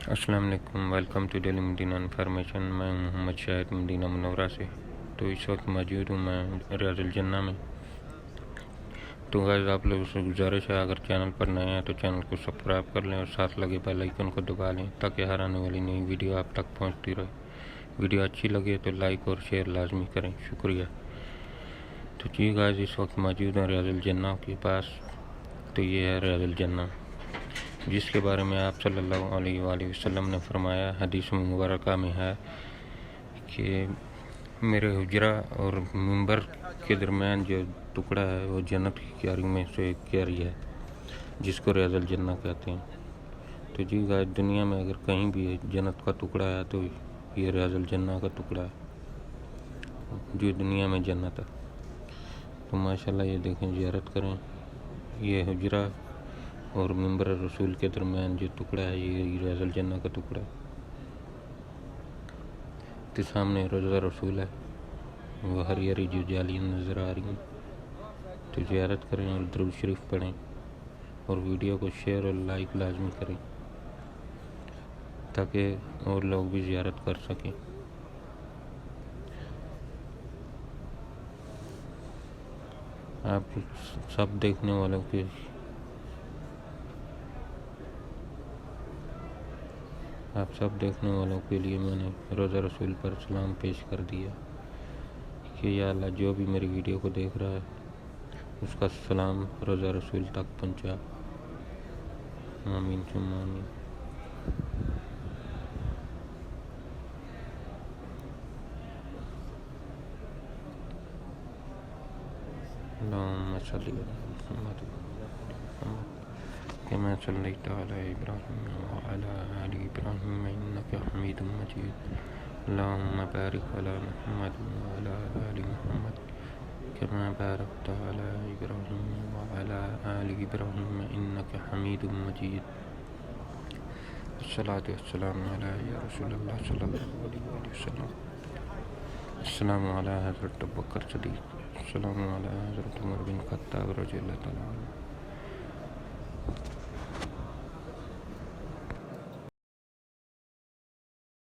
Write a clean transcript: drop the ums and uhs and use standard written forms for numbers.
السلام علیکم، welcome to daily Madina information. میں محمد شاہد مدینہ منورہ سے۔ تو اس وقت موجود ہوں میں ریاض الجنہ میں۔ تو غاز آپ لوگوں سے گزارش ہے، اگر چینل پر نئے ہیں تو چینل کو سبسکرائب کر لیں اور ساتھ لگے بیل آئیکن کو دبا لیں تاکہ ہر آنے والی نئی ویڈیو آپ تک پہنچتی رہے۔ ویڈیو اچھی لگے تو لائک اور شیئر لازمی کریں، شکریہ۔ تو جی غاز اس وقت موجود ہیں ریاض الجنہ کے پاس۔ تو یہ ہے ریاض الجنہ، جس کے بارے میں آپ صلی اللہ علیہ وآلہ وسلم نے فرمایا، حدیث مبارکہ میں ہے کہ میرے حجرہ اور منبر کے درمیان جو ٹکڑا ہے وہ جنت کی کیاری میں سے ایک کیاری ہے، جس کو ریاض الجنہ کہتے ہیں۔ تو جی غائب دنیا میں اگر کہیں بھی جنت کا ٹکڑا ہے تو یہ ریاض الجنہ کا ٹکڑا ہے، جو دنیا میں جنت ہے۔ تو ماشاءاللہ یہ دیکھیں، زیارت کریں۔ یہ حجرہ اور منبر رسول کے درمیان جو ٹکڑا ہے یہ ریاض الجنہ کا ٹکڑا ہے۔ تو سامنے روضہ رسول ہے، وہ ہری ہری جو جالیاں نظر آ رہی ہیں۔ تو زیارت کریں اور درود شریف پڑھیں اور ویڈیو کو شیئر اور لائک لازمی کریں تاکہ اور لوگ بھی زیارت کر سکیں۔ آپ سب دیکھنے والوں کے لیے میں نے روضہ رسول پر سلام پیش کر دیا کہ یا اللہ، جو بھی میری ویڈیو کو دیکھ رہا ہے اس کا سلام روضہ رسول تک پہنچا۔ آمین ثم آمین۔ اللہم صلی علی محمد كما صليت على إبراهيم وعلى آل إبراهيم إنك حميد مجيد۔ اللهم بارك على محمد وعلى آل محمد كما باركت على إبراهيم وعلى آل إبراهيم إنك حميد مجيد۔ الصلاة والسلام على يا رسول الله صلى الله عليه وسلم۔ السلام على حضرت ابوبکر صدیق، السلام على حضرت عمر بن خطاب رضی اللہ تعالیٰ عنہ۔